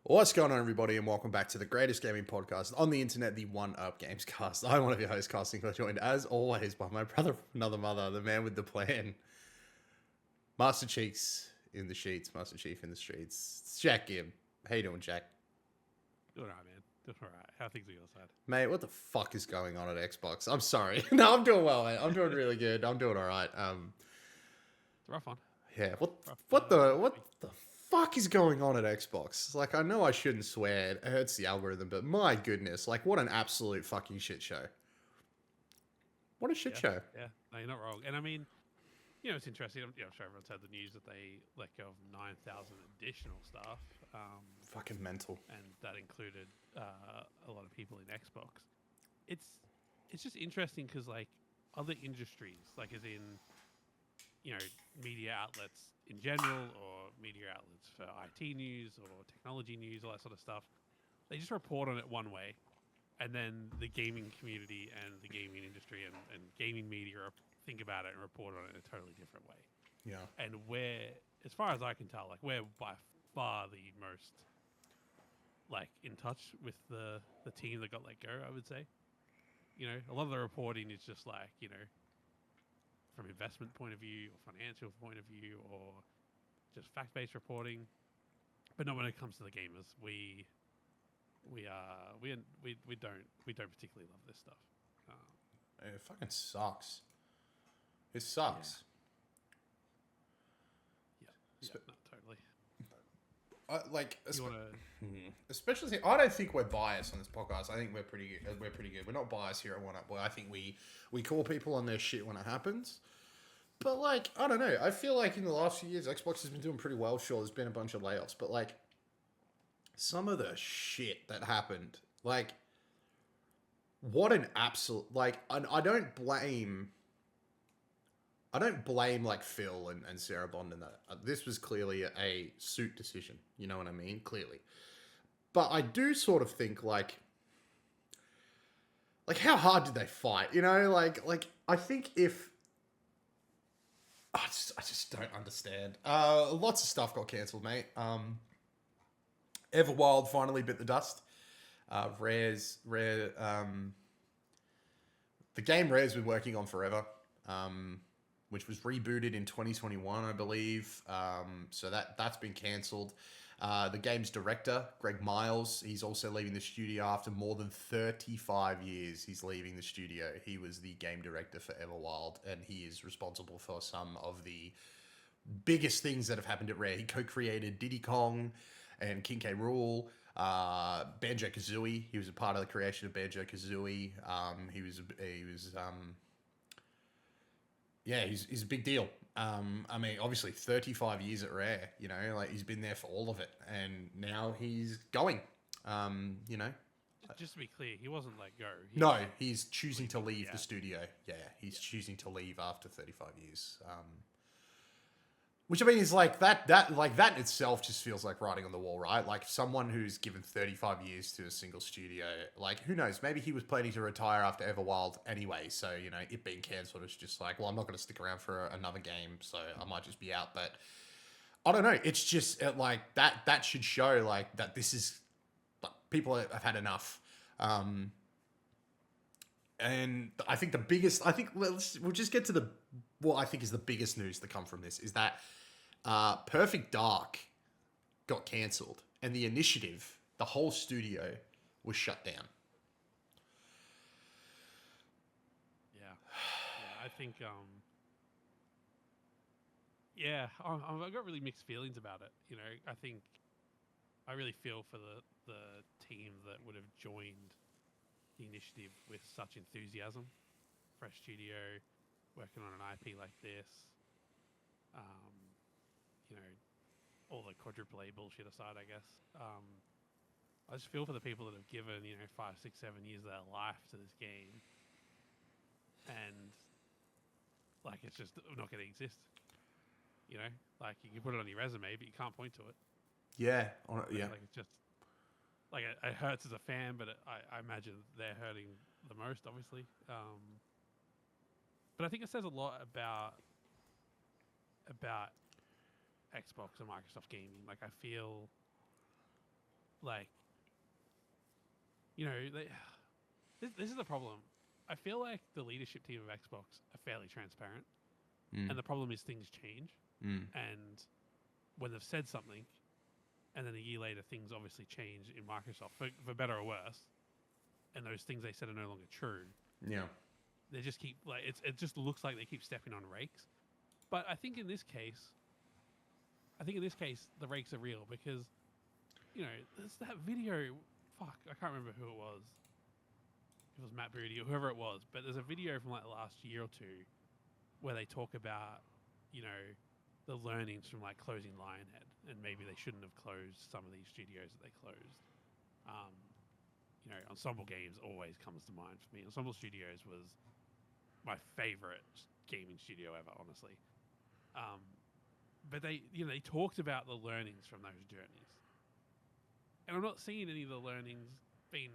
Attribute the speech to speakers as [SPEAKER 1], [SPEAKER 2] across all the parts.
[SPEAKER 1] What's going on, everybody, and welcome back to the greatest gaming podcast on the internet, the One Up Gamescast. I'm one of your hosts, Casting, joined as always by my brother from another mother, the man with the plan, Master Cheeks in the sheets, Master Chief in the streets. It's Jack Gibb. How you doing, Jack?
[SPEAKER 2] Doing alright, man. Doing alright. How are things on your side?
[SPEAKER 1] Mate, what the fuck is going on at Xbox? I'm sorry. No, I'm doing well, mate. I'm doing really good. I'm doing all right.
[SPEAKER 2] It's a rough one.
[SPEAKER 1] Yeah. What
[SPEAKER 2] Rough,
[SPEAKER 1] the fuck is going on at Xbox? Like, I know I shouldn't swear. It hurts the algorithm, but my goodness, like, what an absolute fucking shit show. What a shit show.
[SPEAKER 2] Yeah, no, you're not wrong. And I mean, it's interesting. I'm sure everyone's had the news that they let go of 9,000 additional staff.
[SPEAKER 1] Fucking mental.
[SPEAKER 2] And that included a lot of people in Xbox. It's just interesting because, like, other industries, like as in, media outlets in general or media outlets for IT news or technology news, all that sort of stuff, they just report on it one way. And then the gaming community and the gaming industry and gaming media think about it and report on it in a totally different way.
[SPEAKER 1] Yeah.
[SPEAKER 2] And we're, as far as I can tell, like we're by far the most like in touch with the team that got let go, I would say. A lot of the reporting is just like, from investment point of view or financial point of view or just fact-based reporting, but not when it comes to the gamers. We don't particularly love this stuff.
[SPEAKER 1] It fucking sucks. It sucks.
[SPEAKER 2] Yeah, no, totally.
[SPEAKER 1] Especially, I don't think we're biased on this podcast. I think we're pretty good. We're pretty good. We're not biased here at One Up. Well, I think we call people on their shit when it happens. But like, I don't know. I feel like in the last few years, Xbox has been doing pretty well. Sure, there's been a bunch of layoffs, but like, some of the shit that happened, like, what an absolute, like, I don't blame like Phil and Sarah Bond in that. This was clearly a suit decision. You know what I mean? Clearly. But I do sort of think like how hard did they fight? Like I think if I just don't understand. Lots of stuff got cancelled, mate. Everwild finally bit the dust. The game Rare's been working on forever. Which was rebooted in 2021, I believe. So that's been cancelled. The game's director, Greg Miles, he's also leaving the studio after more than 35 years. He's leaving the studio. He was the game director for Everwild, and he is responsible for some of the biggest things that have happened at Rare. He co-created Diddy Kong and King K. Rool. Banjo-Kazooie. He was a part of the creation of Banjo-Kazooie. He's a big deal. I mean, obviously 35 years at Rare, like he's been there for all of it, and now he's going,
[SPEAKER 2] Just to be clear, he wasn't let go.
[SPEAKER 1] He's choosing to leave the studio. Yeah, he's choosing to leave after 35 years. Which I mean is like that in itself just feels like writing on the wall, right? Like someone who's given 35 years to a single studio, like who knows? Maybe he was planning to retire after Everwild anyway. So, it being cancelled is just like, well, I'm not going to stick around for another game. So I might just be out. But I don't know. It's just like that should show like that this is, people have had enough. And I think we'll just get to what I think is the biggest news to come from this is that Perfect Dark got cancelled, and the initiative, the whole studio, was shut down.
[SPEAKER 2] Yeah, I think, I've got really mixed feelings about it. I think I really feel for the team that would have joined the initiative with such enthusiasm. Fresh studio, working on an IP like this. All the quadruple A bullshit aside, I guess. I just feel for the people that have given, 5, 6, 7 years of their life to this game. And, like, it's just not going to exist. Like, you can put it on your resume, but you can't point to it.
[SPEAKER 1] Yeah. Yeah.
[SPEAKER 2] Like, it's just, like, it hurts as a fan, but I imagine they're hurting the most, obviously. But I think it says a lot about Xbox and Microsoft gaming. Like, I feel Like, this is the problem. I feel like the leadership team of Xbox are fairly transparent, and the problem is things change. And when they've said something, and then a year later things obviously change in Microsoft for better or worse, and those things they said are no longer true.
[SPEAKER 1] Yeah.
[SPEAKER 2] They just keep it just looks like they keep stepping on rakes. But I think in this case, the rakes are real because, there's that video. Fuck, I can't remember who it was. It was Matt Booty or whoever it was. But there's a video from like the last year or two where they talk about, the learnings from like closing Lionhead, and maybe they shouldn't have closed some of these studios that they closed. Ensemble Games always comes to mind for me. Ensemble Studios was my favorite gaming studio ever, honestly. But they talked about the learnings from those journeys, and I'm not seeing any of the learnings being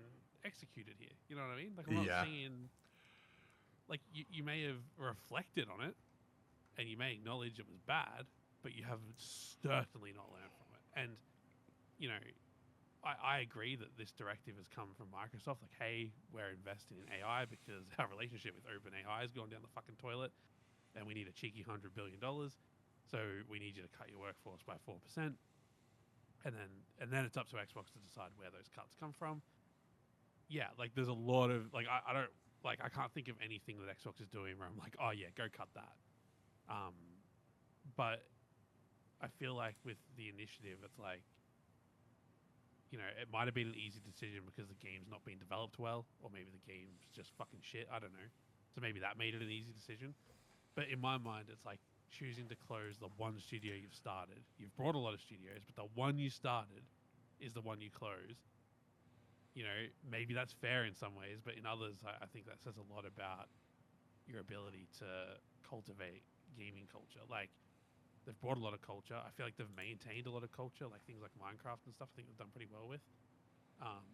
[SPEAKER 2] executed here. You know what I mean? Like I'm not seeing. Like you may have reflected on it, and you may acknowledge it was bad, but you have certainly not learned from it. And I agree that this directive has come from Microsoft. Like, hey, we're investing in AI because our relationship with OpenAI has gone down the fucking toilet, and we need a cheeky $100 billion. So we need you to cut your workforce by 4%, and then it's up to Xbox to decide where those cuts come from. Yeah, like there's a lot of like I don't like I can't think of anything that Xbox is doing where I'm like, oh yeah, go cut that. But I feel like with the initiative, it's like, it might have been an easy decision because the game's not being developed well, or maybe the game's just fucking shit. I don't know. So maybe that made it an easy decision. But in my mind, it's like choosing to close the one studio you've started. You've brought a lot of studios, but the one you started is the one you close. Maybe that's fair in some ways, but in others, I think that says a lot about your ability to cultivate gaming culture. Like, they've brought a lot of culture. I feel like they've maintained a lot of culture, like things like Minecraft and stuff. I think they've done pretty well with.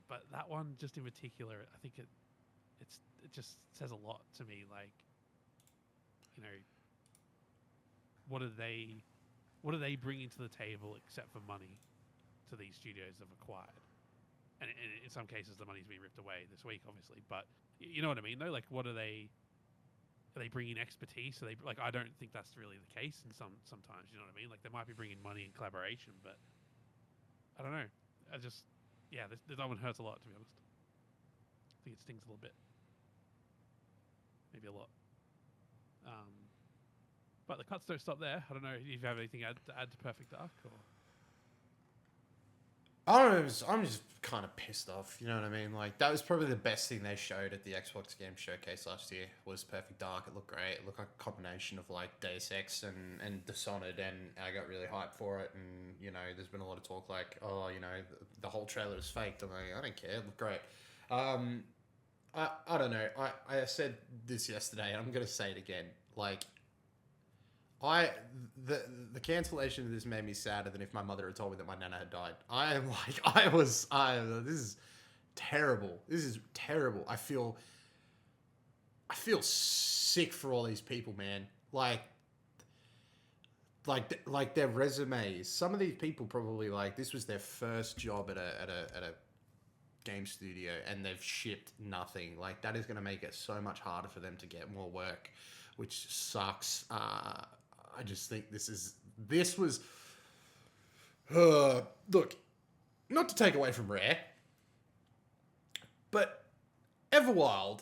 [SPEAKER 2] But that one, just in particular, I think it just says a lot to me. Like, what are they bringing to the table except for money to these studios they've acquired? And in some cases, the money's being ripped away this week, obviously. But you know what I mean, though. Like, what are they? Are they bringing expertise? So I don't think that's really the case in sometimes. You know what I mean? Like, they might be bringing money and collaboration, but I don't know. This one hurts a lot, to be honest. I think it stings a little bit, maybe a lot. But the cuts don't stop there. I don't know if you have anything to add to Perfect Dark, or
[SPEAKER 1] I don't know. I'm just kind of pissed off. You know what I mean? Like, that was probably the best thing they showed at the Xbox Game Showcase last year was Perfect Dark. It looked great. It looked like a combination of like Deus Ex and Dishonored, and I got really hyped for it. And there's been a lot of talk like, oh, the whole trailer is faked. I'm like, I don't care. It looked great. I don't know. I said this yesterday. I'm gonna say it again. Like, the cancellation of this made me sadder than if my mother had told me that my nana had died. I am like, this is terrible. This is terrible. I feel sick for all these people, man. Like their resumes. Some of these people probably like this was their first job at a game studio, and they've shipped nothing. Like, that is going to make it so much harder for them to get more work, which sucks. I just think this was look, not to take away from Rare, but Everwild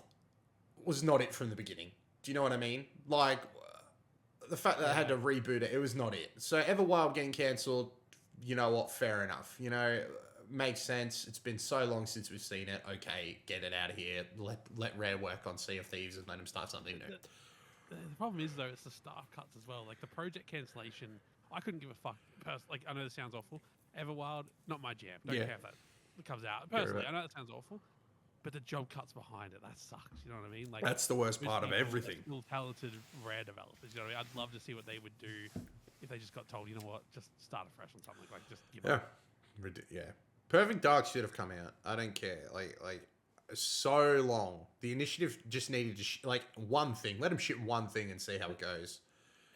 [SPEAKER 1] was not it from the beginning. Do you know what I mean? Like, the fact that I had to reboot it, it was not it. So Everwild getting cancelled, you know what? Fair enough. Makes sense. It's been so long since we've seen it. Okay, get it out of here. Let Rare work on Sea of Thieves and let them start something new.
[SPEAKER 2] The problem is, though, it's the staff cuts as well. Like, the project cancellation, I couldn't give a fuck. Like, I know this sounds awful. Everwild, not my jam. Don't care if that comes out. Personally, I know that sounds awful. But the job cuts behind it, that sucks. You know what I mean? Like,
[SPEAKER 1] that's the worst part of everything.
[SPEAKER 2] Still talented Rare developers. You know what I mean? I'd love to see what they would do if they just got told, you know what, just start afresh on something. Like, just give up.
[SPEAKER 1] Yeah. Perfect Dark should have come out. I don't care. Like so long. The initiative just needed to one thing. Let them ship one thing and see how it goes.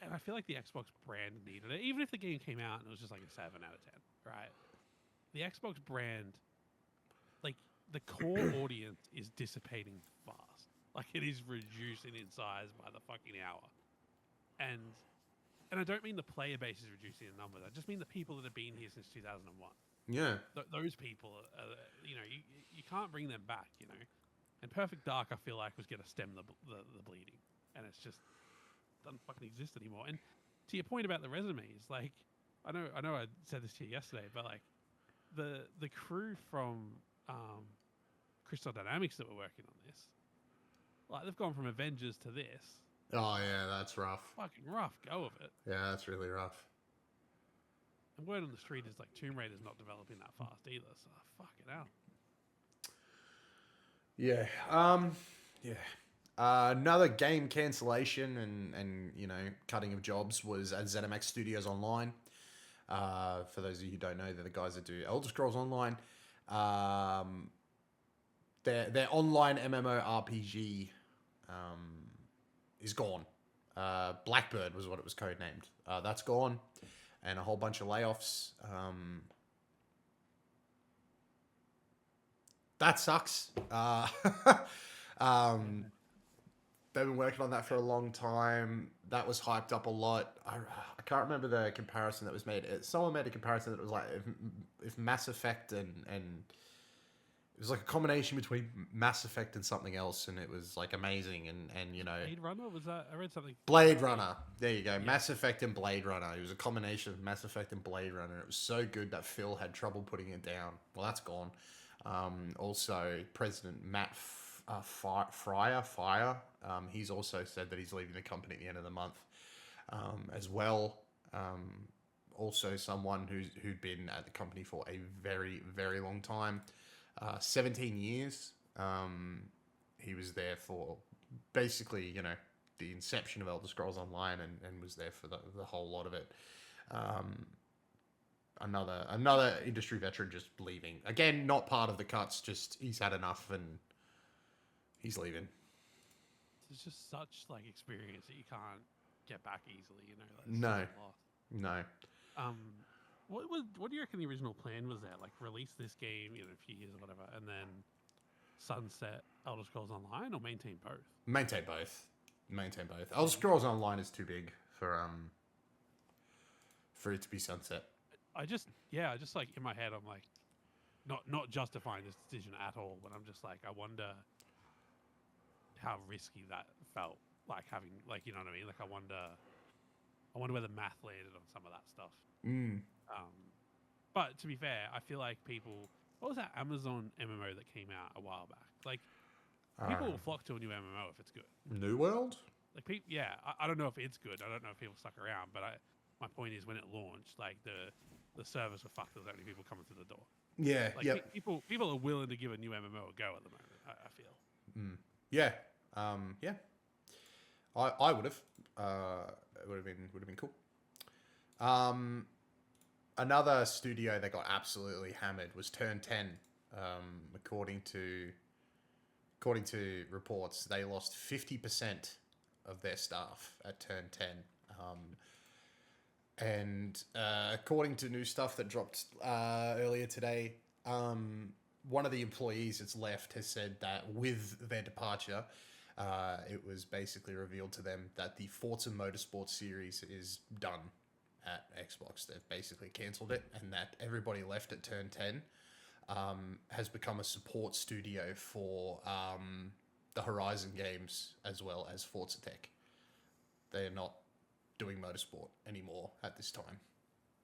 [SPEAKER 2] And I feel like the Xbox brand needed it. Even if the game came out and it was just like a 7 out of 10, right? the Xbox brand, like the core audience is dissipating fast. Like it is reducing in size by the fucking hour. And I don't mean the player base is reducing in numbers. I just mean the people that have been here since 2001.
[SPEAKER 1] Yeah.
[SPEAKER 2] Those people, you can't bring them back, And Perfect Dark, I feel like, was going to stem the bleeding, and it's just doesn't fucking exist anymore. And to your point about the resumes, like, I know I said this to you yesterday, but like, the crew from Crystal Dynamics that were working on this, like, they've gone from Avengers to this.
[SPEAKER 1] Oh yeah, that's rough.
[SPEAKER 2] Fucking rough go of it.
[SPEAKER 1] Yeah, that's really rough.
[SPEAKER 2] And word on the street is like Tomb Raider's not developing that fast either, so fuck it out.
[SPEAKER 1] Yeah. Yeah. Another game cancellation and cutting of jobs was at ZeniMax Studios Online. For those of you who don't know, they're the guys that do Elder Scrolls Online. Their online MMORPG is gone. Blackbird was what it was codenamed. That's gone, and a whole bunch of layoffs. That sucks. They've been working on that for a long time. That was hyped up a lot. I can't remember the comparison that was made. Someone made a comparison that was like if Mass Effect and it was like a combination between Mass Effect and something else, and it was like amazing. And
[SPEAKER 2] Blade Runner, was that? I read something.
[SPEAKER 1] Blade Runner. There you go. Yeah. Mass Effect and Blade Runner. It was a combination of Mass Effect and Blade Runner. It was so good that Phil had trouble putting it down. Well, that's gone. Also, President Matt Fryer, he's also said that he's leaving the company at the end of the month, as well. Also, someone who'd been at the company for a very, very long time, 17 years. He was there for basically, the inception of Elder Scrolls Online, and was there for the whole lot of it. Another industry veteran just leaving. Again, not part of the cuts, just he's had enough and he's leaving.
[SPEAKER 2] It's just such like experience that you can't get back easily,
[SPEAKER 1] No.
[SPEAKER 2] What do you reckon the original plan was there? Like release this game, a few years or whatever, and then sunset Elder Scrolls Online, or maintain both?
[SPEAKER 1] Maintain both. Elder Scrolls Online is too big for it to be sunset.
[SPEAKER 2] I just like in my head I'm like not justifying this decision at all, but I'm just like, I wonder how risky that felt, like having, like, you know what I mean? Like I wonder where the math landed on some of that stuff. But to be fair, I feel like what was that Amazon MMO that came out a while back? Like people will flock to a new MMO if it's good.
[SPEAKER 1] New World?
[SPEAKER 2] Like I don't know if it's good. I don't know if people stuck around, but my point is when it launched, like the servers were fucked. There was only people coming through the door.
[SPEAKER 1] Yeah,
[SPEAKER 2] like people are willing to give a new MMO a go at the moment. I feel.
[SPEAKER 1] Yeah, yeah. I would have. It would have been cool. Another studio that got absolutely hammered was Turn 10. According to reports, they lost 50% of their staff at Turn 10. And according to new stuff that dropped earlier today, one of the employees that's left has said that with their departure, it was basically revealed to them that the Forza Motorsport series is done at Xbox. They've basically cancelled it, and that everybody left at Turn 10 has become a support studio for the Horizon games as well as Forza Tech. They're not doing motorsport anymore at this time.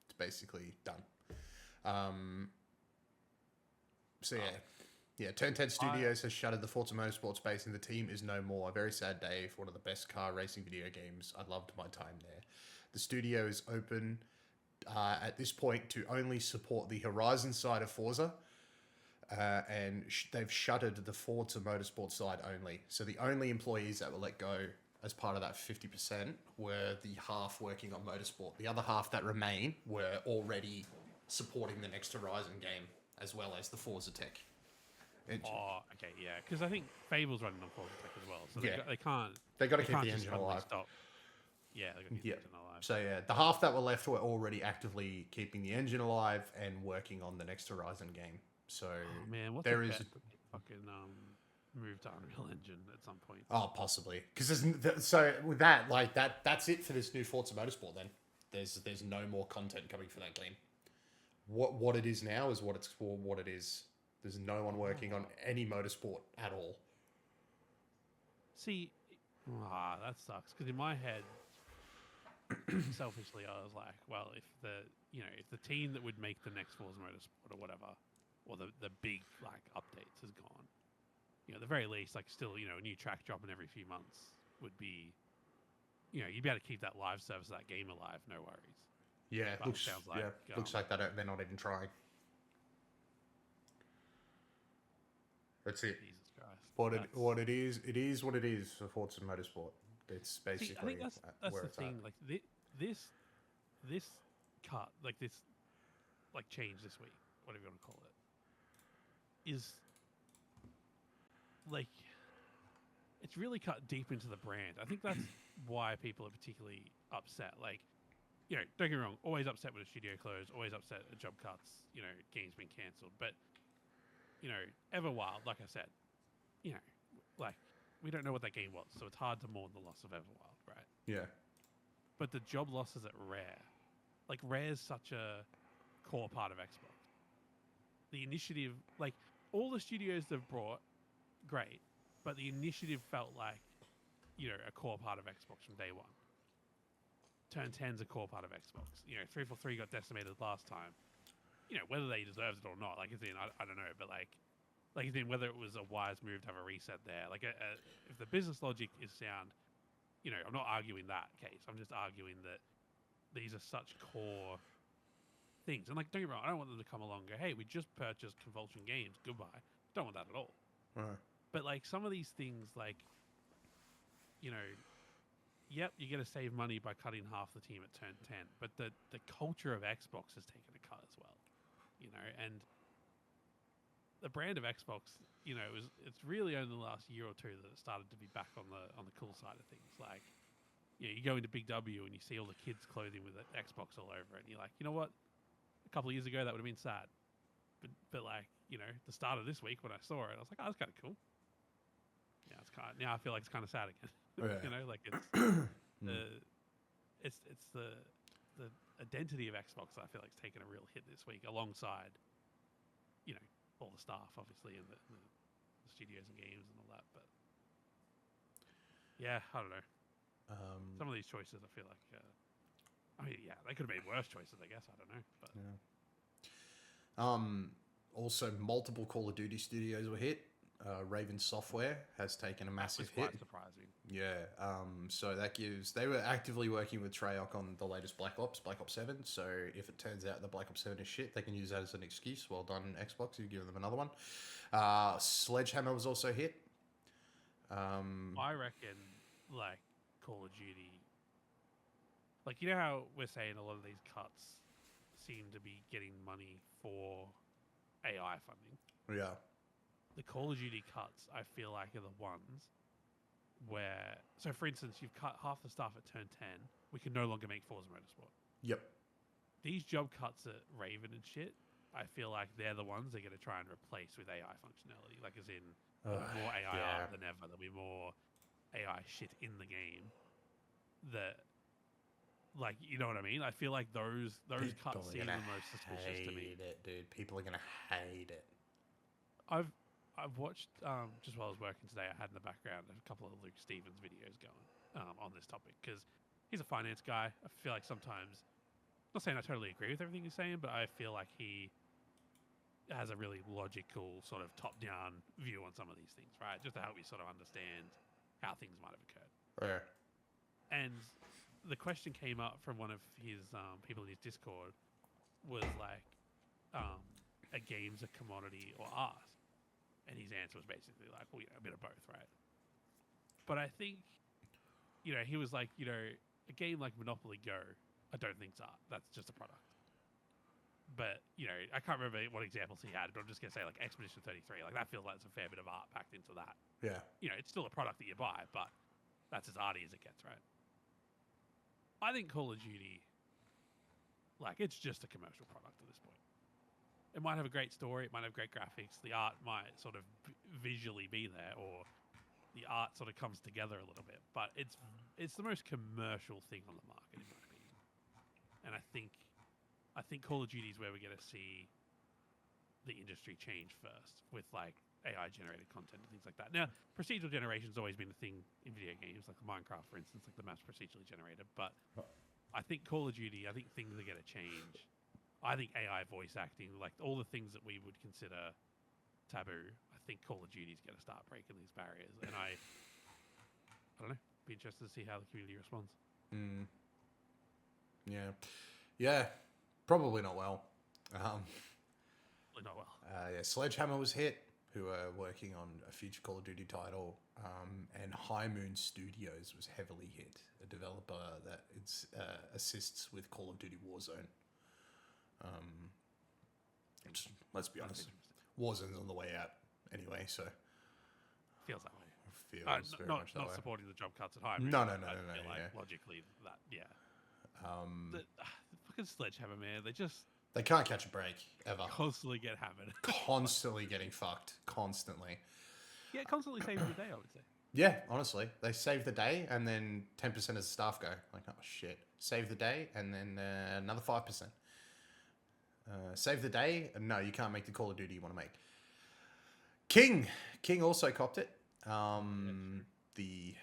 [SPEAKER 1] It's basically done. Turn 10 Studios has shuttered the Forza Motorsport space, and the team is no more. A very sad day for one of the best car racing video games. I loved my time there. The studio is open at this point to only support the Horizon side of Forza, and they've shuttered the Forza Motorsport side only. So the only employees that were let go as part of that 50% were the half working on Motorsport. The other half that remain were already supporting the next Horizon game, as well as the Forza Tech engine.
[SPEAKER 2] Oh, okay, yeah. Because I think Fable's running on Forza Tech as well, so
[SPEAKER 1] Yeah.
[SPEAKER 2] they can't.
[SPEAKER 1] They got to keep
[SPEAKER 2] can't
[SPEAKER 1] the
[SPEAKER 2] just
[SPEAKER 1] engine
[SPEAKER 2] suddenly
[SPEAKER 1] alive.
[SPEAKER 2] stop. Yeah, they got his
[SPEAKER 1] Yeah.
[SPEAKER 2] engine alive.
[SPEAKER 1] So yeah, the half that were left were already actively keeping the engine alive and working on the next Horizon game. So
[SPEAKER 2] Oh man, what's a
[SPEAKER 1] there is,
[SPEAKER 2] bet that they fucking move to Unreal Engine at some point?
[SPEAKER 1] possibly, because so with that, like that's it for this new Forza Motorsport. Then there's no more content coming for that game. What it is now is what it's for. What it is. There's no one working on any motorsport at all.
[SPEAKER 2] See, that sucks. Because in my head, selfishly, I was like, well, if the team that would make the next Forza Motorsport or whatever, or the big like updates is gone, at the very least, like still, a new track dropping every few months would be, you'd be able to keep that live service of that game alive, no worries.
[SPEAKER 1] Yeah,
[SPEAKER 2] But it sounds like
[SPEAKER 1] looks like they're not even trying. That's it.
[SPEAKER 2] Jesus Christ.
[SPEAKER 1] What it is what it is for Forza Motorsport. It's basically
[SPEAKER 2] I think that's
[SPEAKER 1] where
[SPEAKER 2] the
[SPEAKER 1] it's
[SPEAKER 2] thing.
[SPEAKER 1] at.
[SPEAKER 2] Like this cut, like this, like change this week, whatever you want to call it, is like it's really cut deep into the brand. I think that's why people are particularly upset. Like, don't get me wrong, always upset when a studio closed, always upset at job cuts, games being cancelled. But, Everwild, like I said, like we don't know what that game was, so it's hard to mourn the loss of Everwild, right?
[SPEAKER 1] Yeah.
[SPEAKER 2] But the job losses at Rare, like Rare's such a core part of Xbox. The initiative, like all the studios they've brought, great, but the initiative felt like, a core part of Xbox from day one. Turn 10's a core part of Xbox. 343 got decimated last time. Whether they deserved it or not, like, I don't know, but like, whether it was a wise move to have a reset there. Like, if the business logic is sound, I'm not arguing that case. I'm just arguing that these are such core things. And like, don't get me wrong, I don't want them to come along and go, hey, we just purchased Convulsion Games. Goodbye. Don't want that at all. But like some of these things, like, yep, you're going to save money by cutting half the team at turn 10. But the culture of Xbox has taken a cut as well. And the brand of Xbox, it's really only the last year or two that it started to be back on the cool side of things. Like, you go into Big W and you see all the kids' clothing with Xbox all over it, and you're like, you know what? A couple of years ago that would have been sad, but like, the start of this week when I saw it, I was like, oh, that's kind of cool. Yeah, now I feel like it's kind of sad again.
[SPEAKER 1] Yeah.
[SPEAKER 2] Like it's the identity of Xbox that I feel like it's taken a real hit this week, alongside, all the staff, obviously, and the studios and games and all that. But yeah, I don't know. Some of these choices, I feel like, they could have made worse choices, I guess. I don't know. But
[SPEAKER 1] yeah. Also, multiple Call of Duty studios were hit. Raven Software has taken a massive hit.
[SPEAKER 2] Quite surprising.
[SPEAKER 1] Yeah. So they were actively working with Treyarch on the latest Black Ops 7. So if it turns out the Black Ops 7 is shit, they can use that as an excuse. Well done, Xbox. You've given them another one. Sledgehammer was also hit.
[SPEAKER 2] I reckon, like, Call of Duty, like, how we're saying a lot of these cuts seem to be getting money for AI funding.
[SPEAKER 1] Yeah.
[SPEAKER 2] The Call of Duty cuts, I feel like, are the ones where... So, for instance, you've cut half the staff at turn 10. We can no longer make Forza Motorsport.
[SPEAKER 1] Yep.
[SPEAKER 2] These job cuts at Raven and shit, I feel like they're the ones they're going to try and replace with AI functionality. Like, as in, more AI art than ever. There'll be more AI shit in the game that... Like, you know what I mean? I feel like those cuts seem the most suspicious to me.
[SPEAKER 1] Hate it, dude. People are going to hate it.
[SPEAKER 2] I've watched, just while I was working today, I had in the background a couple of Luke Stevens videos going on this topic, because he's a finance guy. I feel like sometimes, I'm not saying I totally agree with everything he's saying, but I feel like he has a really logical sort of top-down view on some of these things, right? Just to help you sort of understand how things might have occurred.
[SPEAKER 1] Yeah.
[SPEAKER 2] And the question came up from one of his people in his Discord was like, are games a commodity or art? And his answer was basically like, well, a bit of both, right? But I think, he was like, a game like Monopoly Go, I don't think's art. That's just a product. But, I can't remember what examples he had, but I'm just going to say, like, Expedition 33. Like, that feels like there's a fair bit of art packed into that.
[SPEAKER 1] Yeah.
[SPEAKER 2] It's still a product that you buy, but that's as arty as it gets, right? I think Call of Duty, like, it's just a commercial product at this point. It might have a great story, it might have great graphics, the art might sort of visually be there, or the art sort of comes together a little bit, but it's the most commercial thing on the market, in my opinion. And I think Call of Duty is where we're going to see the industry change first, with like AI generated content and things like that. Now, procedural generation's always been a thing in video games, like Minecraft, for instance, like the map's procedurally generated. But I think Call of Duty, I think things are going to change. I think AI voice acting, like all the things that we would consider taboo, I think Call of Duty's going to start breaking these barriers. And I don't know, be interested to see how the community responds.
[SPEAKER 1] Mm. Yeah, probably not well.
[SPEAKER 2] Probably not well.
[SPEAKER 1] Yeah, Sledgehammer was hit, who are working on a future Call of Duty title, and High Moon Studios was heavily hit, a developer that assists with Call of Duty Warzone. Let's be honest, Warzone's on the way out anyway, so
[SPEAKER 2] feels that way.
[SPEAKER 1] Feels very much that
[SPEAKER 2] not
[SPEAKER 1] way.
[SPEAKER 2] Supporting the job cuts at High Moon.
[SPEAKER 1] No.
[SPEAKER 2] Like, logically, that the fucking Sledgehammer, man,
[SPEAKER 1] they can't catch a break ever.
[SPEAKER 2] Constantly get hammered.
[SPEAKER 1] Constantly getting fucked. Constantly.
[SPEAKER 2] Yeah, constantly saving the day, I would say.
[SPEAKER 1] Yeah, honestly. They save the day and then 10% of the staff go. Like, oh shit. Save the day and then another 5%. Save the day. No, you can't make the Call of Duty you want to make. King also copped it. The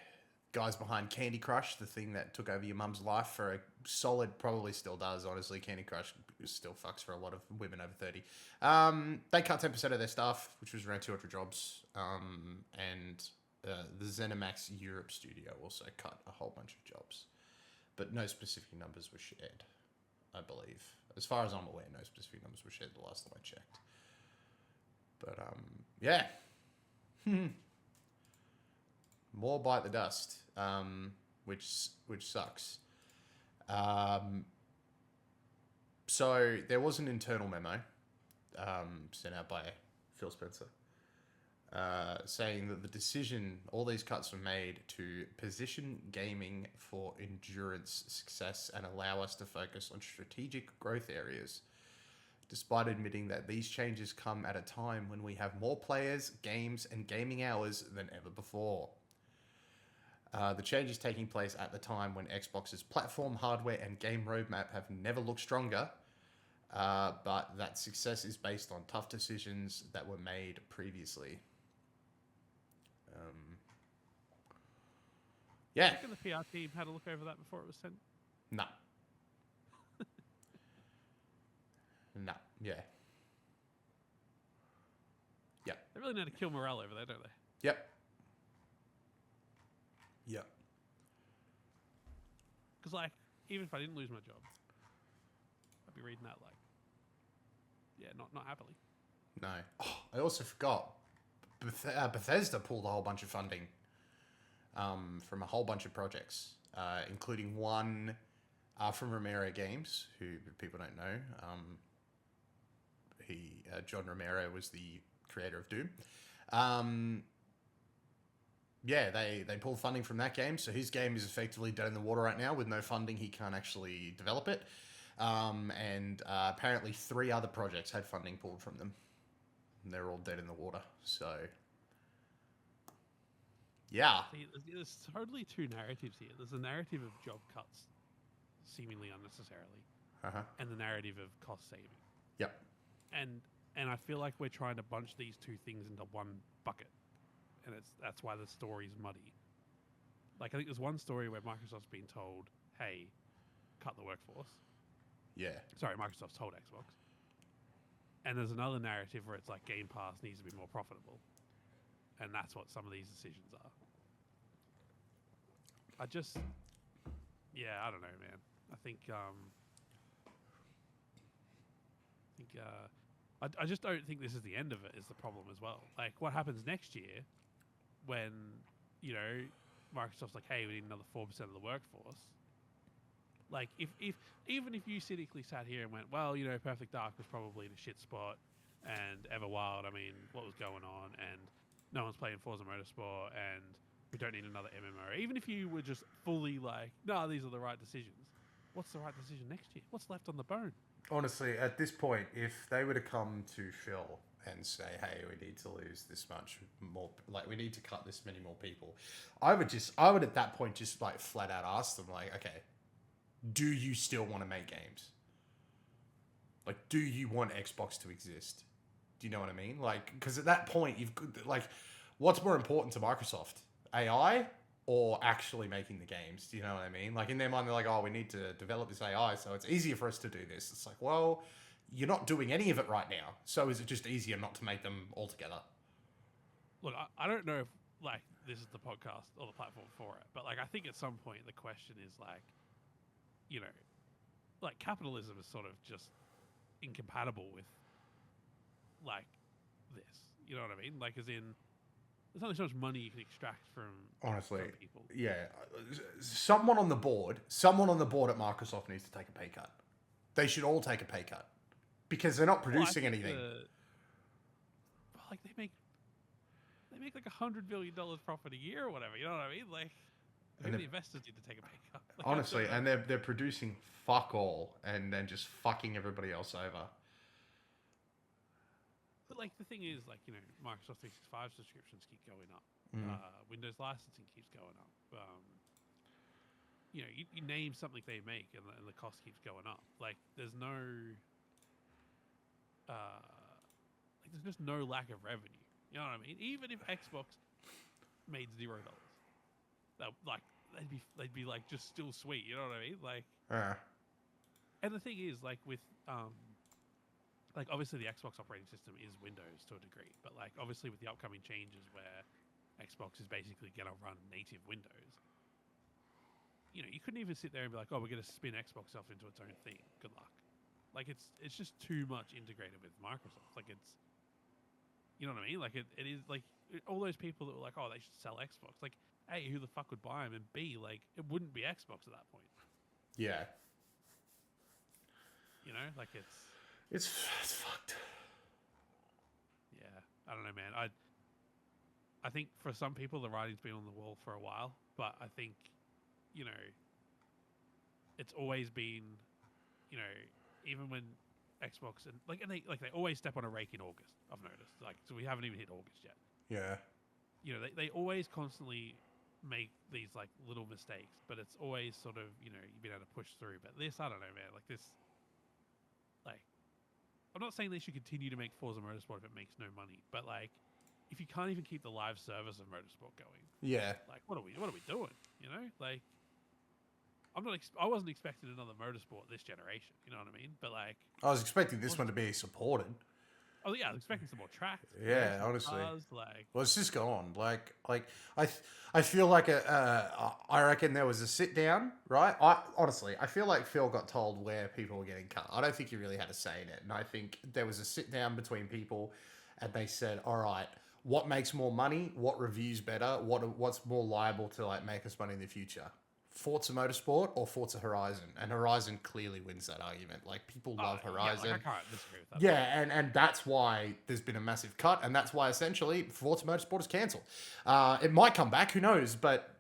[SPEAKER 1] guys behind Candy Crush, the thing that took over your mum's life for a solid, probably still does, honestly. Candy Crush still fucks for a lot of women over 30. They cut 10% of their staff, which was around 200 jobs. And the ZeniMax Europe studio also cut a whole bunch of jobs. But no specific numbers were shared, I believe. As far as I'm aware, no specific numbers were shared the last time I checked. But, yeah. More bite the dust, which sucks. So there was an internal memo sent out by Phil Spencer saying that the decision, all these cuts were made to position gaming for endurance success and allow us to focus on strategic growth areas, despite admitting that these changes come at a time when we have more players, games, and gaming hours than ever before. The changes taking place at the time when Xbox's platform, hardware, and game roadmap have never looked stronger, but that success is based on tough decisions that were made previously. Yeah.
[SPEAKER 2] I reckon the PR team had a look over that before it was sent.
[SPEAKER 1] No. No. Yeah. Yep.
[SPEAKER 2] They really know to kill morale over there, don't they?
[SPEAKER 1] Yep. Yep.
[SPEAKER 2] Because, like, even if I didn't lose my job, I'd be reading that, like, yeah, not happily.
[SPEAKER 1] No. Oh, I also forgot. Bethesda pulled a whole bunch of funding from a whole bunch of projects, including one from Romero Games, who people don't know. John Romero was the creator of Doom. Yeah, they pulled funding from that game, so his game is effectively dead in the water right now. With no funding, he can't actually develop it. And apparently 3 other projects had funding pulled from them. And they're all dead in the water, so... Yeah.
[SPEAKER 2] See, there's totally 2 narratives here. There's a narrative of job cuts, seemingly unnecessarily, and the narrative of cost saving.
[SPEAKER 1] Yep.
[SPEAKER 2] And I feel like we're trying to bunch these 2 things into one bucket, and that's why the story's muddy. Like, I think there's one story where Microsoft's been told, hey, cut the workforce.
[SPEAKER 1] Yeah.
[SPEAKER 2] Sorry, Microsoft's told Xbox. And there's another narrative where it's like Game Pass needs to be more profitable. And that's what some of these decisions are. I don't know, man. I think I just don't think this is the end of it is the problem as well. Like, what happens next year when, you know, Microsoft's like, hey, we need another 4% of the workforce. Like, if even if you cynically sat here and went, well, you know, Perfect Dark was probably the shit spot, and Everwild, I mean, what was going on, and no one's playing Forza Motorsport, and we don't need another MMO. Even if you were just fully like, no, these are the right decisions. What's the right decision next year? What's left on the bone?
[SPEAKER 1] Honestly, at this point, if they were to come to Phil and say, "Hey, we need to lose this much more, like we need to cut this many more people," I would at that point just like flat out ask them, like, "Okay, do you still want to make games? Like, do you want Xbox to exist? Do you know what I mean? Like, because at that point, like, what's more important to Microsoft, AI or actually making the games? Do you know what I mean? Like, in their mind, they're like, oh, we need to develop this AI, so it's easier for us to do this. It's like, well, you're not doing any of it right now, so is it just easier not to make them altogether?
[SPEAKER 2] Look, I don't know if like this is the podcast or the platform for it, but like I think at some point the question is like, you know, like capitalism is sort of just incompatible with like this. You know what I mean? Like, as in, there's only so much money you can extract from
[SPEAKER 1] Honestly,
[SPEAKER 2] people.
[SPEAKER 1] yeah. Someone on the board at Microsoft needs to take a pay cut. They should all take a pay cut because they're not producing anything.
[SPEAKER 2] Like they make like $100 billion profit a year or whatever. You know what I mean? Like, maybe the investors need to take a pay cut. Like,
[SPEAKER 1] honestly, and they're producing fuck all and then just fucking everybody else over.
[SPEAKER 2] But like the thing is, like, you know, Microsoft 365 subscriptions keep going up. Windows licensing keeps going up. You know, you name something they make, and the cost keeps going up. Like, there's no, like, there's just no lack of revenue. You know what I mean? Even if Xbox made $0, they'd be like just still sweet. You know what I mean? Like, and the thing is, like, with like, obviously the Xbox operating system is Windows to a degree, but like obviously with the upcoming changes where Xbox is basically going to run native Windows, you know, you couldn't even sit there and be like, oh, we're going to spin Xbox off into its own thing. Good luck. Like, it's just too much integrated with Microsoft. Like, it's, you know what I mean? Like, it is like all those people that were like, oh, they should sell Xbox. Like, A, who the fuck would buy them? And B, like, it wouldn't be Xbox at that point.
[SPEAKER 1] Yeah.
[SPEAKER 2] You know, like
[SPEAKER 1] it's fucked.
[SPEAKER 2] Yeah, I don't know, man. I think for some people the writing's been on the wall for a while, but I think, you know, it's always been, you know, even when Xbox and they always step on a rake in August. I've noticed, like, so we haven't even hit August yet.
[SPEAKER 1] Yeah.
[SPEAKER 2] You know, they always constantly make these like little mistakes, but it's always sort of, you know, you've been able to push through. But this, I don't know, man. Like this, like, I'm not saying they should continue to make Forza Motorsport if it makes no money, but like, if you can't even keep the live service of Motorsport going,
[SPEAKER 1] yeah,
[SPEAKER 2] like, what are we doing? You know, like, I wasn't expecting another Motorsport this generation. You know what I mean? But like,
[SPEAKER 1] I was expecting this one to be supported.
[SPEAKER 2] Oh yeah, I was expecting some more tracks.
[SPEAKER 1] Yeah, honestly.
[SPEAKER 2] Cars, like,
[SPEAKER 1] well, it's just gone. Like I feel like I reckon there was a sit down, right? I feel like Phil got told where people were getting cut. I don't think he really had a say in it, and I think there was a sit down between people, and they said, all right, what makes more money? What reviews better? What's more liable to like make us money in the future? Forza Motorsport or Forza Horizon? And Horizon clearly wins that argument. Like, people love Horizon.
[SPEAKER 2] Yeah, like, I can't disagree with that.
[SPEAKER 1] Yeah, and that's why there's been a massive cut, and that's why essentially Forza Motorsport is cancelled. It might come back, who knows, but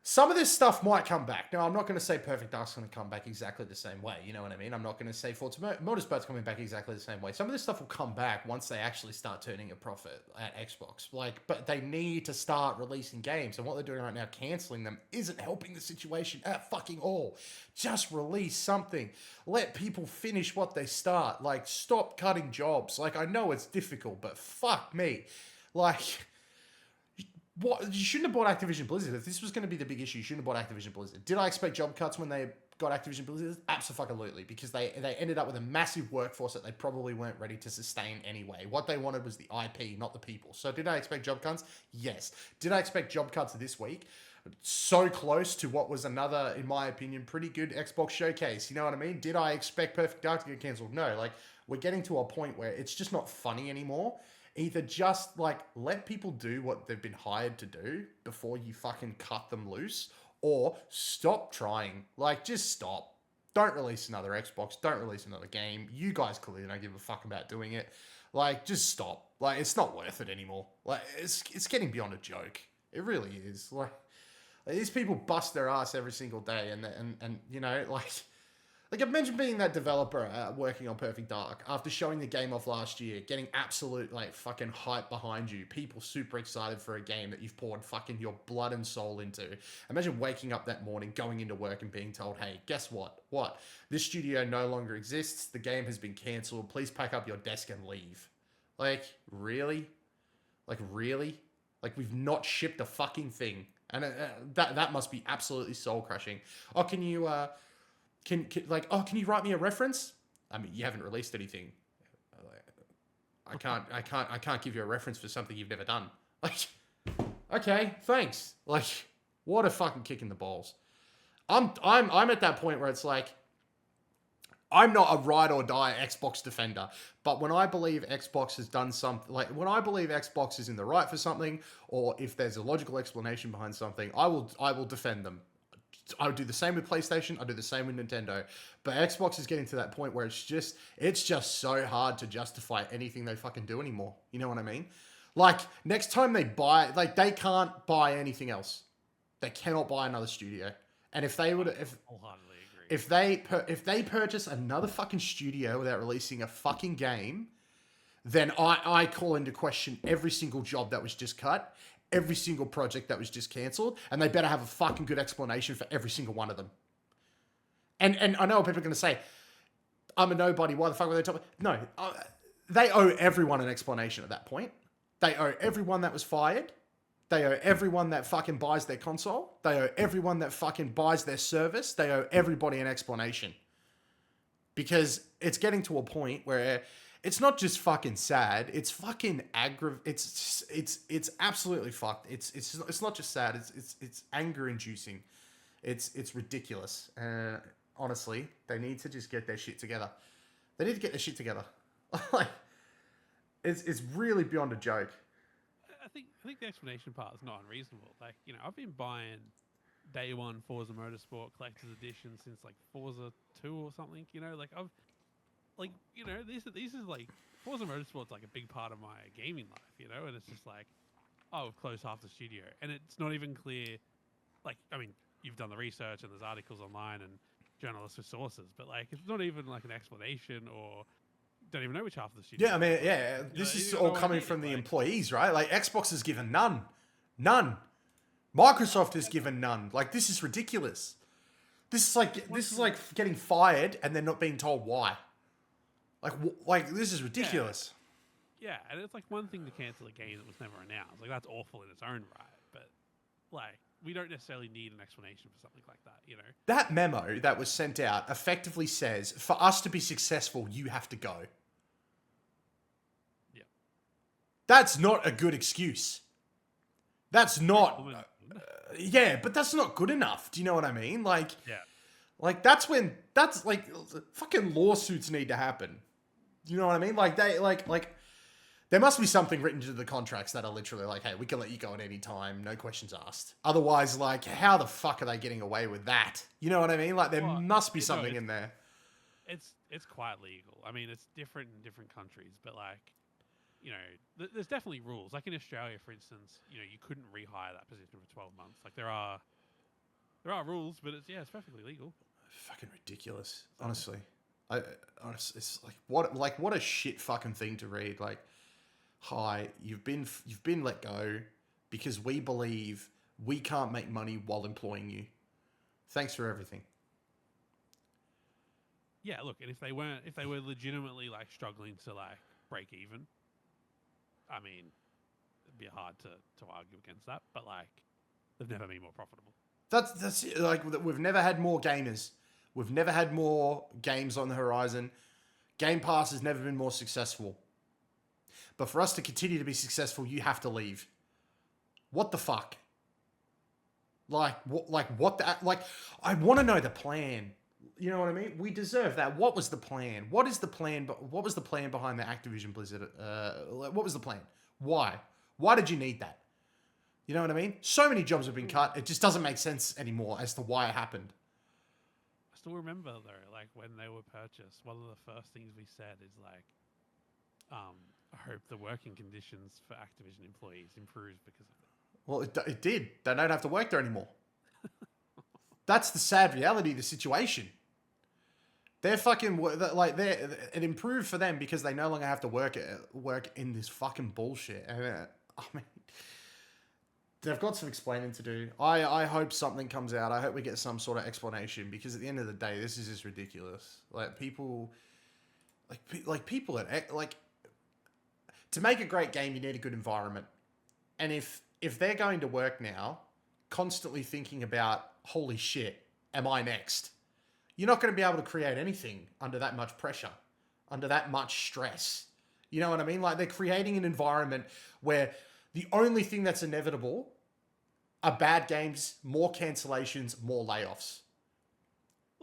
[SPEAKER 1] some of this stuff might come back. Now, I'm not going to say Perfect Dark's going to come back exactly the same way, you know what I mean? I'm not going to say Forza Motorsport's coming back exactly the same way. Some of this stuff will come back once they actually start turning a profit at Xbox. Like, but they need to start releasing games, and what they're doing right now, cancelling them, isn't helping the situation at fucking all. Just release something. Let people finish what they start. Like, stop cutting jobs. Like, I know it's difficult, but fuck me. Like, what, you shouldn't have bought Activision Blizzard. If this was going to be the big issue, you shouldn't have bought Activision Blizzard. Did I expect job cuts when they got Activision Blizzard? Absolutely, because they ended up with a massive workforce that they probably weren't ready to sustain anyway. What they wanted was the IP, not the people. So did I expect job cuts? Yes. Did I expect job cuts this week? So close to what was another, in my opinion, pretty good Xbox showcase. You know what I mean? Did I expect Perfect Dark to get cancelled? No. Like, we're getting to a point where it's just not funny anymore. Either just, like, let people do what they've been hired to do before you fucking cut them loose, or stop trying. Like, just stop. Don't release another Xbox. Don't release another game. You guys clearly don't give a fuck about doing it. Like, just stop. Like, it's not worth it anymore. Like, it's getting beyond a joke. It really is. Like these people bust their ass every single day, and you know, like imagine being that developer working on Perfect Dark after showing the game off last year, getting absolute like fucking hype behind you, people super excited for a game that you've poured fucking your blood and soul into. Imagine waking up that morning, going into work and being told, hey, guess what? What? This studio no longer exists. The game has been cancelled. Please pack up your desk and leave. Like, really? Like, really? Like, we've not shipped a fucking thing. And that must be absolutely soul crushing. Oh, can you can can you write me a reference? I mean, you haven't released anything. I can't give you a reference for something you've never done. Like, okay, thanks. Like, what a fucking kick in the balls. I'm at that point where it's like, I'm not a ride or die Xbox defender, but when I believe Xbox has done something, like when I believe Xbox is in the right for something, or if there's a logical explanation behind something, I will defend them. I would do the same with PlayStation. I do the same with Nintendo. But Xbox is getting to that point where it's just so hard to justify anything they fucking do anymore. You know what I mean? Like next time they buy, like they can't buy anything else. They cannot buy another studio. And if they would,
[SPEAKER 2] Wholeheartedly agree.
[SPEAKER 1] if they purchase another fucking studio without releasing a fucking game, then I call into question every single job that was just cut, every single project that was just cancelled, and they better have a fucking good explanation for every single one of them. And I know what people are going to say, I'm a nobody, why the fuck were they talking? No, they owe everyone an explanation at that point. They owe everyone that was fired. They owe everyone that fucking buys their console. They owe everyone that fucking buys their service. They owe everybody an explanation. Because it's getting to a point where it's not just fucking sad. It's fucking it's absolutely fucked. It's not just sad. It's anger inducing. It's ridiculous. Honestly, they need to just get their shit together. They need to get their shit together. Like, it's really beyond a joke.
[SPEAKER 2] I think the explanation part is not unreasonable. Like, you know, I've been buying day one Forza Motorsport Collector's Edition since like Forza 2 or something. You know, like this is like Forza Motorsport's like a big part of my gaming life. You know, and it's just like, oh, we've closed half the studio, and it's not even clear. Like, I mean, you've done the research and there's articles online and journalists with sources, but like, it's not even like an explanation or. Don't even know which half of the studio.
[SPEAKER 1] Yeah, I mean, yeah, this is all coming from the employees, right? Like, Xbox has given none. Microsoft has given none. Like, this is ridiculous. This is like getting fired and then not being told why. Like this is ridiculous.
[SPEAKER 2] Yeah, and it's like one thing to cancel a game that was never announced. Like, that's awful in its own right, but like, we don't necessarily need an explanation for something like that, you know?
[SPEAKER 1] That memo that was sent out effectively says, for us to be successful, you have to go. That's not a good excuse. That's not... yeah, but that's not good enough. Do you know what I mean? Like,
[SPEAKER 2] yeah.
[SPEAKER 1] Like, that's like, fucking lawsuits need to happen. You know what I mean? Like, there must be something written into the contracts that are literally like, hey, we can let you go at any time, no questions asked. Otherwise, like, how the fuck are they getting away with that? You know what I mean? Like, there must be something in there.
[SPEAKER 2] It's quite legal. I mean, it's different in different countries, but like, you know, there's definitely rules. Like in Australia, for instance, you know, you couldn't rehire that position for 12 months. Like, there are rules, but it's perfectly legal.
[SPEAKER 1] Fucking ridiculous, honestly. It's like what a shit fucking thing to read. Like, hi, you've been let go because we believe we can't make money while employing you. Thanks for everything.
[SPEAKER 2] Yeah, look, and if they were legitimately like struggling to like break even, I mean, it'd be hard to argue against that. But like, they've never been more profitable.
[SPEAKER 1] That's like, we've never had more gamers. We've never had more games on the horizon. Game Pass has never been more successful. But for us to continue to be successful, you have to leave. What the fuck? Like, I want to know the plan. You know what I mean? We deserve that. What was the plan? What is the plan? What was the plan behind the Activision Blizzard? What was the plan? Why? Why did you need that? You know what I mean? So many jobs have been cut. It just doesn't make sense anymore as to why it happened.
[SPEAKER 2] I still remember though, like when they were purchased, one of the first things we said is like, I hope the working conditions for Activision employees improves because of it.
[SPEAKER 1] Well, it did. They don't have to work there anymore. That's the sad reality of the situation. They're fucking like it improved for them because they no longer have to work in this fucking bullshit. And I mean, they've got some explaining to do. I hope something comes out. I hope we get some sort of explanation because at the end of the day, this is just ridiculous. Like people, people at to make a great game, you need a good environment. And if they're going to work now, constantly thinking about holy shit, am I next? You're not going to be able to create anything under that much pressure, under that much stress. You know what I mean? Like they're creating an environment where the only thing that's inevitable are bad games, more cancellations, more layoffs.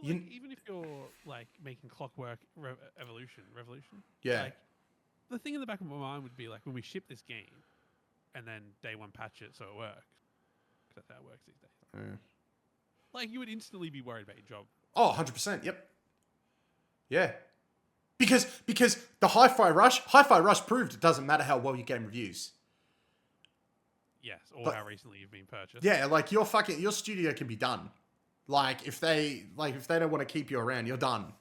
[SPEAKER 2] Well, like, even if you're like making Clockwork Revolution,
[SPEAKER 1] yeah.
[SPEAKER 2] Like, the thing in the back of my mind would be like when we ship this game, and then day one patch it so it works. That's how it works these days.
[SPEAKER 1] Yeah.
[SPEAKER 2] Like you would instantly be worried about your job.
[SPEAKER 1] Oh, 100%. Yep. Yeah. Because the Hi-Fi Rush proved it doesn't matter how well your game reviews.
[SPEAKER 2] Yes, or how recently you've been purchased.
[SPEAKER 1] Yeah, like your studio can be done. Like if they don't want to keep you around, you're done.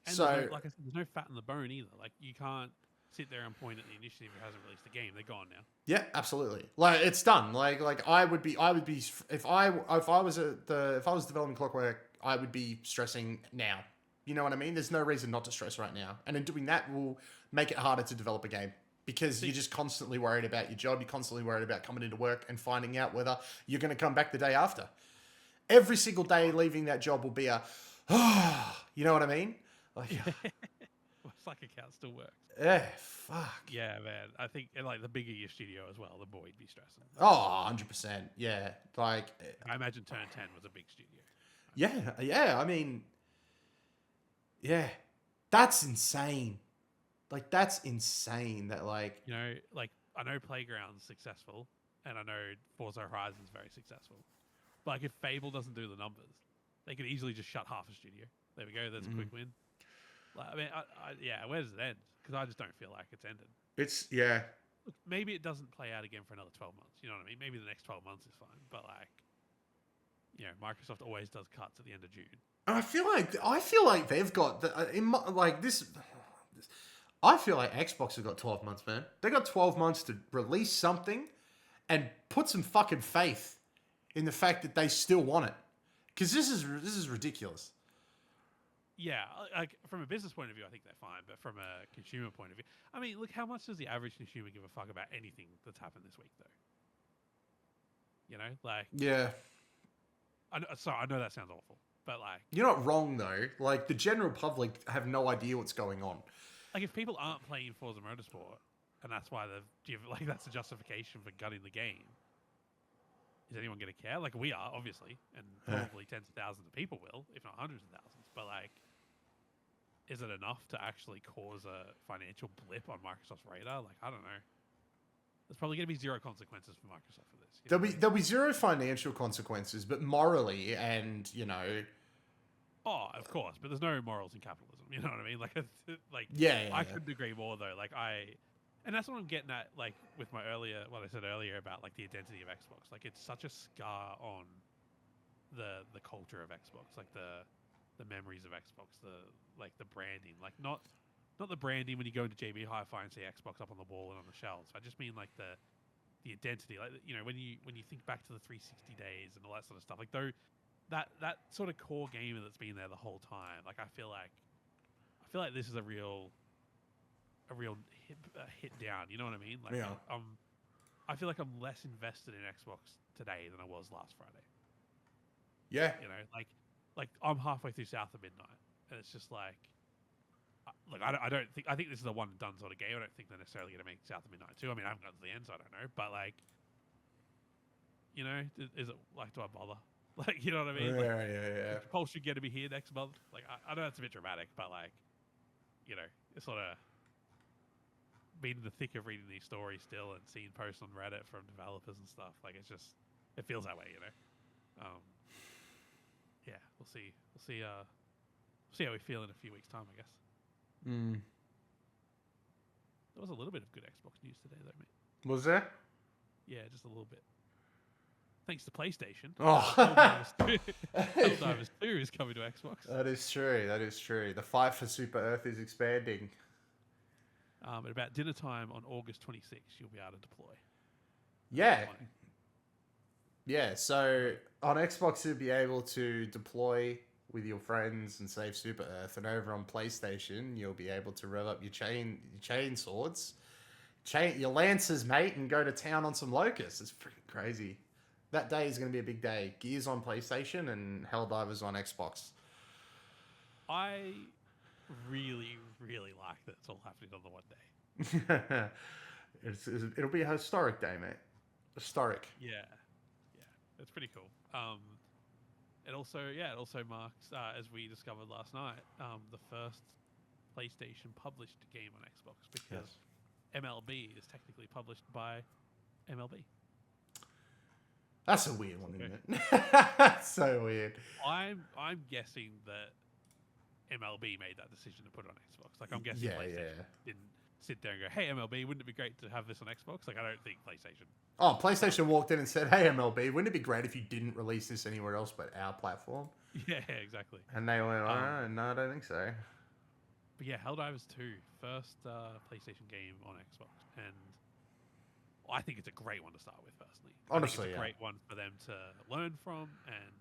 [SPEAKER 2] And
[SPEAKER 1] so
[SPEAKER 2] like I said, there's no fat in the bone either. Like you can't sit there and point at the initiative who hasn't released the game. They're gone now.
[SPEAKER 1] yeah, absolutely. Like it's done. Like I would be if I was developing Clockwork, I would be stressing now. You know what I mean? There's no reason not to stress right now. And in doing that will make it harder to develop a game because you're just constantly worried about your job. You're constantly worried about coming into work and finding out whether you're going to come back the day after. Every single day leaving that job will be you know what I mean? Like,
[SPEAKER 2] it's like account still works.
[SPEAKER 1] Yeah, fuck.
[SPEAKER 2] Yeah, man. I think like the bigger your studio as well, the more you'd be stressing.
[SPEAKER 1] Oh, 100%. Yeah. Like
[SPEAKER 2] I imagine Turn 10 was a big studio.
[SPEAKER 1] Yeah. I mean, yeah. That's insane. Like, that's insane that, like...
[SPEAKER 2] You know, like, I know Playground's successful, and I know Forza Horizon's very successful. But, like, if Fable doesn't do the numbers, they could easily just shut half a studio. There we go. That's a quick win. Like, I mean, where does it end? Because I just don't feel like it's ended.
[SPEAKER 1] Yeah.
[SPEAKER 2] Look, maybe it doesn't play out again for another 12 months. You know what I mean? Maybe the next 12 months is fine. But, like, you know, Microsoft always does cuts at the end of June.
[SPEAKER 1] And I feel like they've got I feel like Xbox have got 12 months, man. They got 12 months to release something and put some fucking faith in the fact that they still want it. Because this is ridiculous.
[SPEAKER 2] Yeah, like from a business point of view, I think they're fine. But from a consumer point of view, I mean, look, how much does the average consumer give a fuck about anything that's happened this week, though? You know, like...
[SPEAKER 1] Yeah.
[SPEAKER 2] I know that sounds awful, but like...
[SPEAKER 1] You're not wrong, though. Like, the general public have no idea what's going on.
[SPEAKER 2] Like, if people aren't playing Forza Motorsport, and that's why that's a justification for gutting the game, is anyone going to care? Like, we are, obviously, and probably tens of thousands of people will, if not hundreds of thousands. But, like, is it enough to actually cause a financial blip on Microsoft's radar? Like, I don't know. There's probably going to be zero consequences for Microsoft for this.
[SPEAKER 1] There'll be zero financial consequences, but morally and, you know...
[SPEAKER 2] Oh, of course, but there's no morals in capitalism. You know what I mean? Like, I couldn't agree more though. Like, and that's what I'm getting at. Like with what I said earlier about like the identity of Xbox. Like, it's such a scar on the culture of Xbox. Like the memories of Xbox. The branding. Like not the branding when you go into JB Hi-Fi and see Xbox up on the wall and on the shelves. I just mean like the identity. Like, you know, when you think back to the 360 days and all that sort of stuff. Like though. That sort of core gamer that's been there the whole time. Like I feel like this is a real hit down. You know what I mean? Like I feel like I'm less invested in Xbox today than I was last Friday.
[SPEAKER 1] Yeah.
[SPEAKER 2] You know, like I'm halfway through South of Midnight, and it's just like, look, I think this is a one and done sort of game. I don't think they're necessarily going to make South of Midnight 2. I mean, I haven't gotten to the end, so I don't know. But like, you know, is it like, do I bother? Like, you know what I mean?
[SPEAKER 1] Yeah.
[SPEAKER 2] Pulse should get to be here next month. Like, I know that's a bit dramatic, but like, you know, it's sort of being in the thick of reading these stories still and seeing posts on Reddit from developers and stuff. Like, it feels that way, you know. Yeah, we'll see. We'll see how we feel in a few weeks' time, I guess. There was a little bit of good Xbox news today, though, mate.
[SPEAKER 1] Was there?
[SPEAKER 2] Yeah, just a little bit. thanks to PlayStation,
[SPEAKER 1] Oh.
[SPEAKER 2] Helldivers 2 is coming to Xbox.
[SPEAKER 1] That is true. That is true. The fight for Super Earth is expanding.
[SPEAKER 2] At about dinner time on August 26th, you'll be able to deploy.
[SPEAKER 1] Yeah. Yeah, so on Xbox, you'll be able to deploy with your friends and save Super Earth, and over on PlayStation, you'll be able to rev up your chain swords, your lances, mate, and go to town on some locusts. It's freaking crazy. That day is going to be a big day. Gears on PlayStation and Helldivers on Xbox.
[SPEAKER 2] I really, really like that it's all happening on the one day.
[SPEAKER 1] It'll be a historic day, mate. Historic.
[SPEAKER 2] Yeah, it's pretty cool. It also marks, as we discovered last night, the first PlayStation published game on Xbox, because MLB is technically published by MLB.
[SPEAKER 1] That's a weird one, isn't it? So weird.
[SPEAKER 2] I'm guessing that MLB made that decision to put it on Xbox. Like, I'm guessing PlayStation didn't sit there and go, "Hey, MLB, wouldn't it be great to have this on Xbox?" Like, I don't think PlayStation.
[SPEAKER 1] Oh, PlayStation walked in and said, "Hey, MLB, wouldn't it be great if you didn't release this anywhere else but our platform?"
[SPEAKER 2] Yeah, exactly.
[SPEAKER 1] And they went, "Oh, no, I don't think so."
[SPEAKER 2] But yeah, Helldivers 2, first PlayStation game on Xbox, and I think it's a great one to start with, personally.
[SPEAKER 1] Honestly,
[SPEAKER 2] it's a great one for them to learn from, and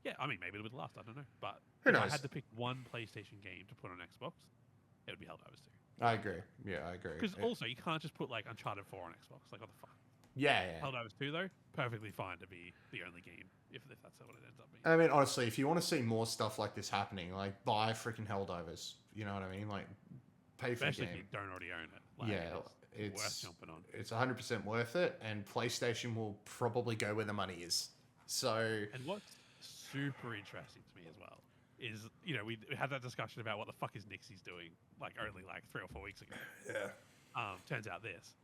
[SPEAKER 2] yeah, I mean, maybe it'll be the last, I don't know. But
[SPEAKER 1] Who
[SPEAKER 2] if
[SPEAKER 1] knows?
[SPEAKER 2] I had to pick one PlayStation game to put on Xbox, it would be Helldivers 2.
[SPEAKER 1] I agree. Yeah, I agree.
[SPEAKER 2] Because also, you can't just put like Uncharted 4 on Xbox. Like, what the fuck?
[SPEAKER 1] Yeah.
[SPEAKER 2] Helldivers 2, though, perfectly fine to be the only game if that's what it ends up being.
[SPEAKER 1] I mean, honestly, if you want to see more stuff like this happening, like, buy freaking Helldivers. You know what I mean? Like, pay for
[SPEAKER 2] Especially
[SPEAKER 1] the
[SPEAKER 2] if
[SPEAKER 1] game.
[SPEAKER 2] you don't already own it. Like,
[SPEAKER 1] Yeah,
[SPEAKER 2] it's worth
[SPEAKER 1] it's
[SPEAKER 2] jumping on.
[SPEAKER 1] It's 100% worth it, and PlayStation will probably go where the money is. So,
[SPEAKER 2] And what's super interesting to me as well is, you know, we had that discussion about what the fuck is Nixie's doing, like, only like 3 or 4 weeks ago.
[SPEAKER 1] yeah.
[SPEAKER 2] Turns out this.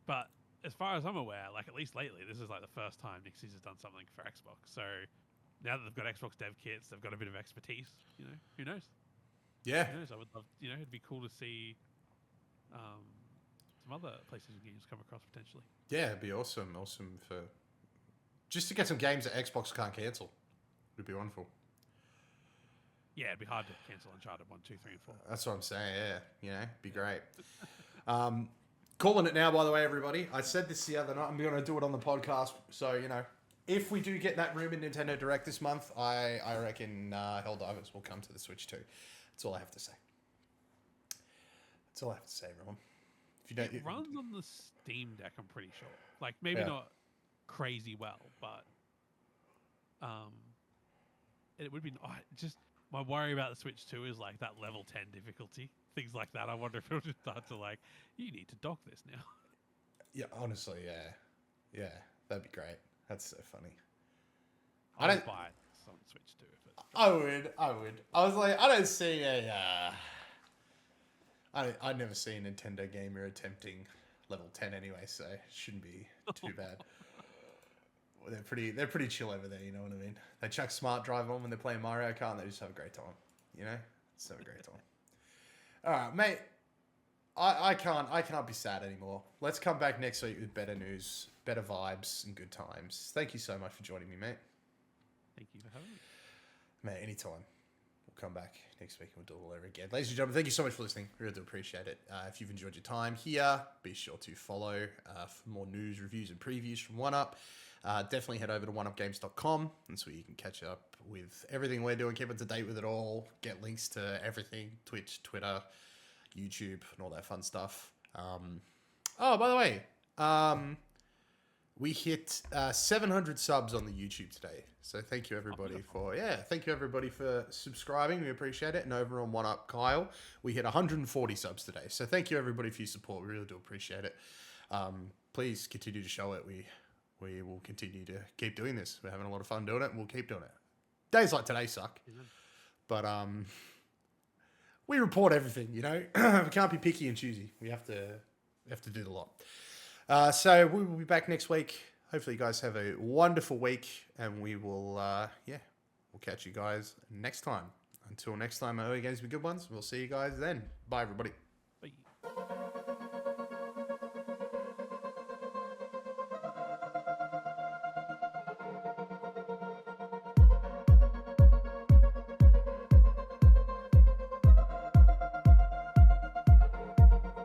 [SPEAKER 2] But as far as I'm aware, like, at least lately, this is like the first time Nixie's has done something for Xbox. So now that they've got Xbox dev kits, they've got a bit of expertise. You know, who knows?
[SPEAKER 1] Yeah.
[SPEAKER 2] Who knows? I would love. You know, it'd be cool to see some other PlayStation games come across potentially.
[SPEAKER 1] Yeah, it'd be awesome. Awesome for just to get some games that Xbox can't cancel. Would be wonderful.
[SPEAKER 2] Yeah, it'd be hard to cancel Uncharted 1, 2, 3, and 4.
[SPEAKER 1] That's what I'm saying. Yeah, you know, be great. Calling it now, by the way, everybody. I said this the other night. I'm going to do it on the podcast. So, you know, if we do get that rumored Nintendo Direct this month, I reckon Helldivers will come to the Switch too. That's all I have to say. That's all I have to say, everyone. If you don't,
[SPEAKER 2] It runs on the Steam Deck, I'm pretty sure. Like, maybe not crazy well, but it would be just my worry about the Switch 2 is like that level 10 difficulty, things like that. I wonder if it'll just start to like, you need to dock this now.
[SPEAKER 1] Yeah, honestly, yeah, that'd be great. That's so funny.
[SPEAKER 2] I would buy it on Switch 2 if it.
[SPEAKER 1] I would. I was like, I don't see a. I never see a Nintendo gamer attempting level 10 anyway, so it shouldn't be too bad. They're pretty chill over there, you know what I mean? They chuck Smart Drive on when they're playing Mario Kart and they just have a great time. You know? Just have a great time. Alright, mate. I can't be sad anymore. Let's come back next week with better news, better vibes, and good times. Thank you so much for joining me, mate.
[SPEAKER 2] Thank you for having me.
[SPEAKER 1] Mate, anytime. We'll come back next week and we'll do it all over again. Ladies and gentlemen, thank you so much for listening. Really do appreciate it. If you've enjoyed your time here, be sure to follow for more news, reviews, and previews from OneUp. Definitely head over to oneupgames.com. That's where you can catch up with everything we're doing, keep up to date with it all, get links to everything, Twitch, Twitter, YouTube, and all that fun stuff. Oh, by the way, we hit 700 subs on the YouTube today. So thank you everybody for subscribing. We appreciate it. And over on One Up Kyle, we hit 140 subs today. So thank you everybody for your support. We really do appreciate it. Please continue to show it. We will continue to keep doing this. We're having a lot of fun doing it, and we'll keep doing it. Days like today suck, but we report everything. You know, we can't be picky and choosy. We have to do the lot. So we will be back next week. Hopefully, you guys have a wonderful week, and we will we'll catch you guys next time. Until next time, I hope you guys be good ones. We'll see you guys then. Bye, everybody.
[SPEAKER 2] Bye.